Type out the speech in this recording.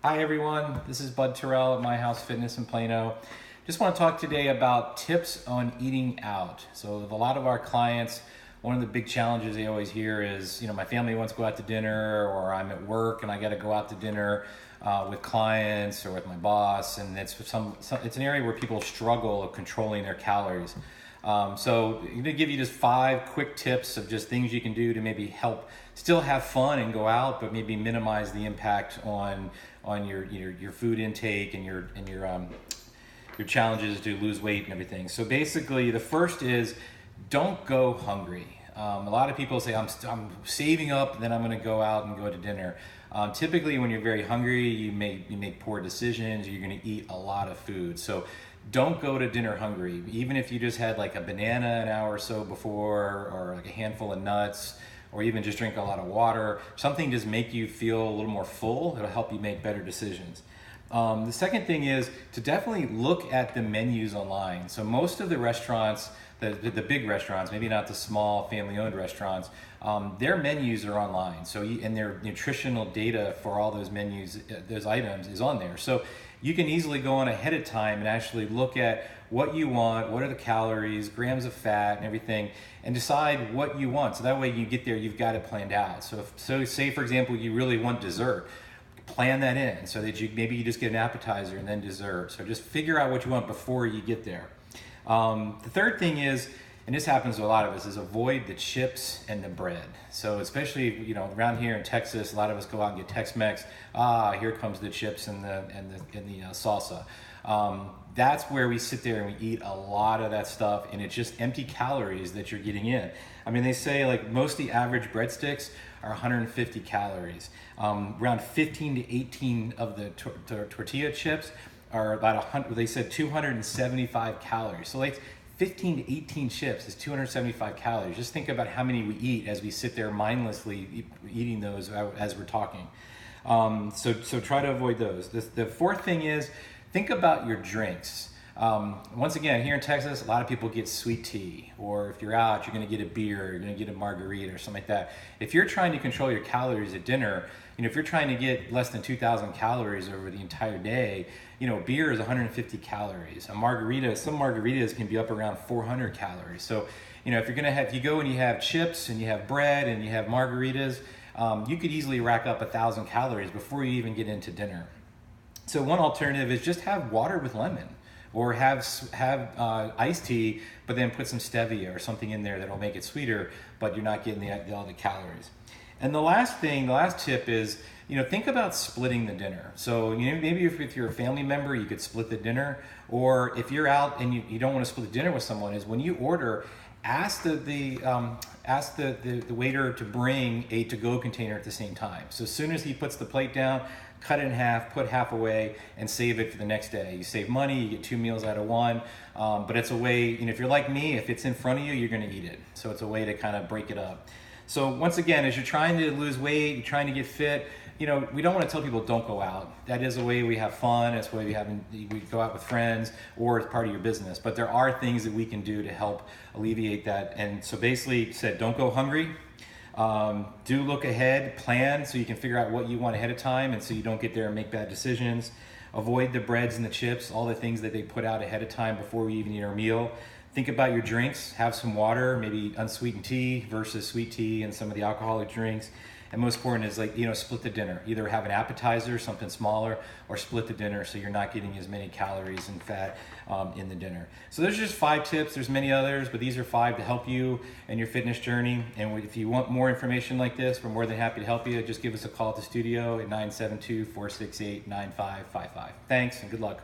Hi everyone, this is Bud Terrell at My House Fitness in Plano. Just want to talk today about tips on eating out. So with a lot of our clients, one of the big challenges they always hear is, my family wants to go out to dinner, or I'm at work and I got to go out to dinner with clients or with my boss, and it's it's an area where people struggle of controlling their calories. So I'm going to give you just 5 quick tips of just things you can do to maybe help still have fun and go out, but maybe minimize the impact on your food intake and your challenges to lose weight and everything. So basically, the first is don't go hungry. A lot of people say I'm saving up, and then I'm going to go out and go to dinner. Typically, when you're very hungry, you make poor decisions. You're going to eat a lot of food. So don't go to dinner hungry. Even if you just had like a banana an hour or so before, or like a handful of nuts, or even just drink a lot of water, something just make you feel a little more full. It'll help you make better decisions. The second thing is to definitely look at the menus online. So most of the restaurants, the big restaurants, maybe not the small family-owned restaurants, their menus are online. So and their nutritional data for all those menus, those items is on there. So you can easily go on ahead of time and actually look at what you want, what are the calories, grams of fat and everything, and decide what you want. So that way you get there, you've got it planned out. So say for example, you really want dessert, plan that in so that maybe you just get an appetizer and then dessert. So just figure out what you want before you get there. The third thing is, and this happens to a lot of us, is avoid the chips and the bread. So especially, around here in Texas, a lot of us go out and get Tex-Mex. Here comes the chips and the salsa. That's where we sit there and we eat a lot of that stuff, and it's just empty calories that you're getting in. I mean, they say like most of the average breadsticks are 150 calories. Around 15 to 18 of the tortilla chips are about 100. They said 275 calories. So like 15 to 18 chips is 275 calories. Just think about how many we eat as we sit there mindlessly eating those as we're talking. So try to avoid those. The fourth thing is, think about your drinks. Once again, here in Texas, a lot of people get sweet tea, or if you're out, you're going to get a beer, you're going to get a margarita or something like that. If you're trying to control your calories at dinner, if you're trying to get less than 2,000 calories over the entire day, beer is 150 calories. A margarita, some margaritas can be up around 400 calories. So, if you go and you have chips and you have bread and you have margaritas, you could easily rack up 1,000 calories before you even get into dinner. So one alternative is just have water with lemon, or have iced tea, but then put some stevia or something in there that'll make it sweeter, but you're not getting all the calories. And the last tip is, think about splitting the dinner. So maybe if you're a family member, you could split the dinner, or if you're out and you don't want to split the dinner with someone, is when you order, ask the waiter to bring a to-go container at the same time. So as soon as he puts the plate down, cut it in half, put half away, and save it for the next day. You save money, you get 2 meals out of one, but it's a way, if you're like me, if it's in front of you, you're gonna eat it. So it's a way to kind of break it up. So once again, as you're trying to lose weight, you're trying to get fit, we don't want to tell people don't go out. That is a way we have fun. It's a way we go out with friends, or it's part of your business. But there are things that we can do to help alleviate that. And so basically said, don't go hungry. Do look ahead, plan so you can figure out what you want ahead of time, and so you don't get there and make bad decisions. Avoid the breads and the chips, all the things that they put out ahead of time before we even eat our meal. Think about your drinks. Have some water, maybe unsweetened tea versus sweet tea and some of the alcoholic drinks. And most important is split the dinner. Either have an appetizer, something smaller, or split the dinner so you're not getting as many calories and fat in the dinner. So those are just 5 tips. There's many others, but these are 5 to help you in your fitness journey. And if you want more information like this, we're more than happy to help you. Just give us a call at the studio at 972-468-9555. Thanks and good luck.